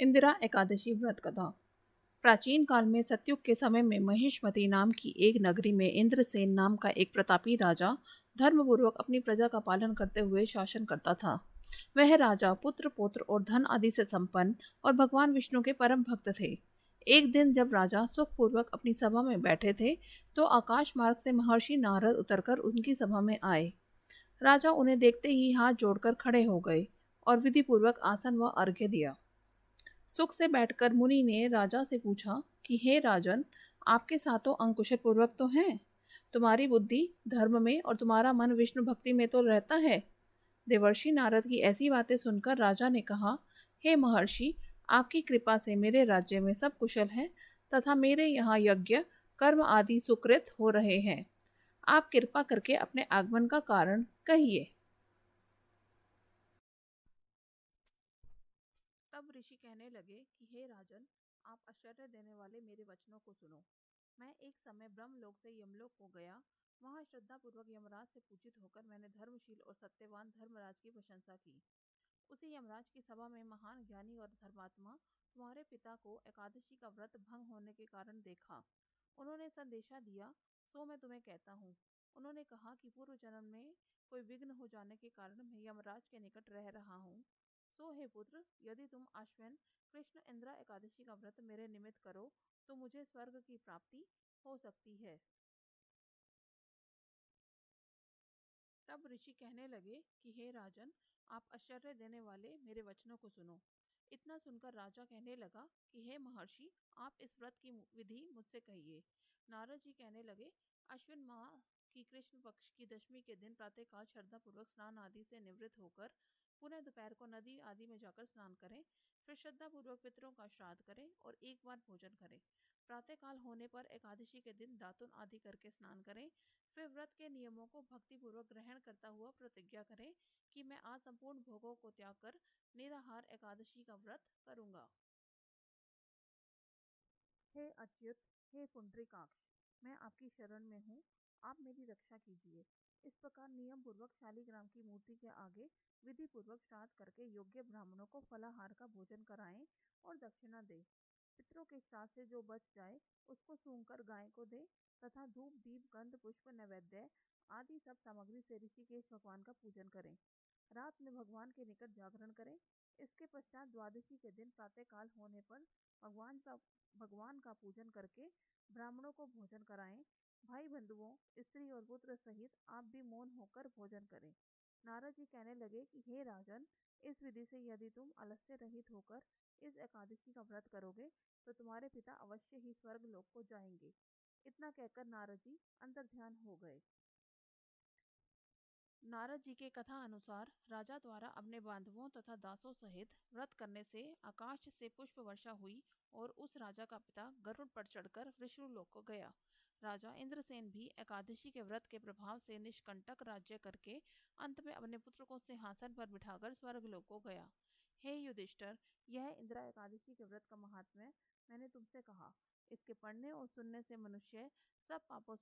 इंदिरा एकादशी व्रत कथा। प्राचीन काल में सतयुग के समय में महिष्मती नाम की एक नगरी में इंद्रसेन नाम का एक प्रतापी राजा धर्मपूर्वक अपनी प्रजा का पालन करते हुए शासन करता था। वह राजा पुत्र पौत्र और धन आदि से संपन्न और भगवान विष्णु के परम भक्त थे। एक दिन जब राजा सुखपूर्वक अपनी सभा में बैठे थे तो आकाश मार्ग से महर्षि नारद उतरकर उनकी सभा में आए। राजा उन्हें देखते ही हाथ जोड़कर खड़े हो गए और विधि पूर्वक आसन व अर्घ्य दिया। सुख से बैठकर मुनि ने राजा से पूछा कि हे राजन, आपके सातों अंग कुशल पूर्वक तो हैं? तुम्हारी बुद्धि धर्म में और तुम्हारा मन विष्णु भक्ति में तो रहता है। देवर्षि नारद की ऐसी बातें सुनकर राजा ने कहा, हे महर्षि, आपकी कृपा से मेरे राज्य में सब कुशल है तथा मेरे यहाँ यज्ञ कर्म आदि सुकृत हो रहे हैं। आप कृपा करके अपने आगमन का कारण कहिए। तब ऋषि कहने लगे कि हे राजन, आप आश्चर्य देने वाले मेरे वचनों को सुनो। मैं एक समय ब्रह्मलोक से यमलोक को गया। वहां श्रद्धा पूर्वक यमराज से पूजित होकर मैंने धर्मशील और सत्यवान धर्मराज की प्रशंसा की। उसी यमराज की सभा में महान ज्ञानी और धर्मात्मा तुम्हारे पिता को एकादशी का व्रत भंग होने के कारण देखा। उन्होंने संदेशा दिया, सो मैं तुम्हें कहता हूँ। उन्होंने कहा कि पूर्व जन्म में कोई विघ्न हो जाने के कारण मैं यमराज के निकट रह रहा हूँ। सो हे पुत्र, यदि तुम आश्विन कृष्ण इंद्रा एकादशी का व्रत मेरे निमित्त करो तो मुझे स्वर्ग की प्राप्ति हो सकती है। तब ऋषि कहने लगे कि हे राजन, आप आश्चर्य देने वाले मेरे वचनों को सुनो। इतना सुनकर राजा कहने लगा कि हे महर्षि, आप इस व्रत की विधि मुझसे कहिए। नारद जी कहने लगे, अश्विन माह की कृष्ण पक्ष की दशमी के दिन प्रातःकाल श्रद्धा पूर्वक स्नान आदि से निवृत्त होकर पुनः दोपहर को नदी आदि में जाकर स्नान करें। फिर श्रद्धा पूर्वक पितरों का श्राद्ध करें और एक बार भोजन करें। प्रातःकाल होने पर एकादशी के दिन दातुन आदि करके स्नान करें। फिर व्रत के नियमों को भक्तिपूर्वक ग्रहण करता हुआ प्रतिज्ञा करें कि मैं आज संपूर्ण भोगों को त्याग कर निराहार एकादशी का व्रत करूंगा। हे अच्युत, हे पुंडरीकाक्ष, मैं आपकी शरण में हूँ। आप मेरी रक्षा कीजिए। इस प्रकार नियम पूर्वक शालीग्राम की मूर्ति के आगे विधि पूर्वक श्राद्ध करके योग्य ब्राह्मणों को फलाहार का भोजन कराएं और दक्षिणा दें। पितरों के श्राद्ध से जो बच जाए उसको सूंघकर गाय को दे तथा धूप दीप गंध पुष्प नैवेद्य आदि सब सामग्री से ऋषिकेश भगवान का पूजन करें। रात में भगवान के निकट जागरण करें। इसके पश्चात द्वादशी के दिन प्रातःकाल होने पर भगवान का पूजन करके ब्राह्मणों को भोजन कराएं। भाई बंधुओं, स्त्री और पुत्र सहित आप भी मौन होकर भोजन करें। नारद जी कहने लगे कि हे राजन, इस विधि से यदि तुम आलस्य रहित होकर इस एकादशी का व्रत करोगे तो तुम्हारे पिता अवश्य ही स्वर्ग लोक को जाएंगे। इतना कहकर नारद जी अंतर्ध्यान हो गए। नारद जी के कथा अनुसार राजा द्वारा अपने बांधवों तथा दासों सहित व्रत करने से आकाश से पुष्प वर्षा हुई और उस राजा का पिता गरुड़ पर चढ़कर विष्णुलोक को गया। राजा इंद्रसेन भी एकादशी के व्रत के प्रभाव से निष्कंटक राज्य करके अंत में अपने पुत्र को सिंहासन पर बिठाकर स्वर्गलोक को गया। हे युधिष्ठिर, यह इंदिरा एकादशी के व्रत का महात्म्य मैंने तुमसे कहा। इसके पढ़ने और सुनने से मनुष्य सब पापों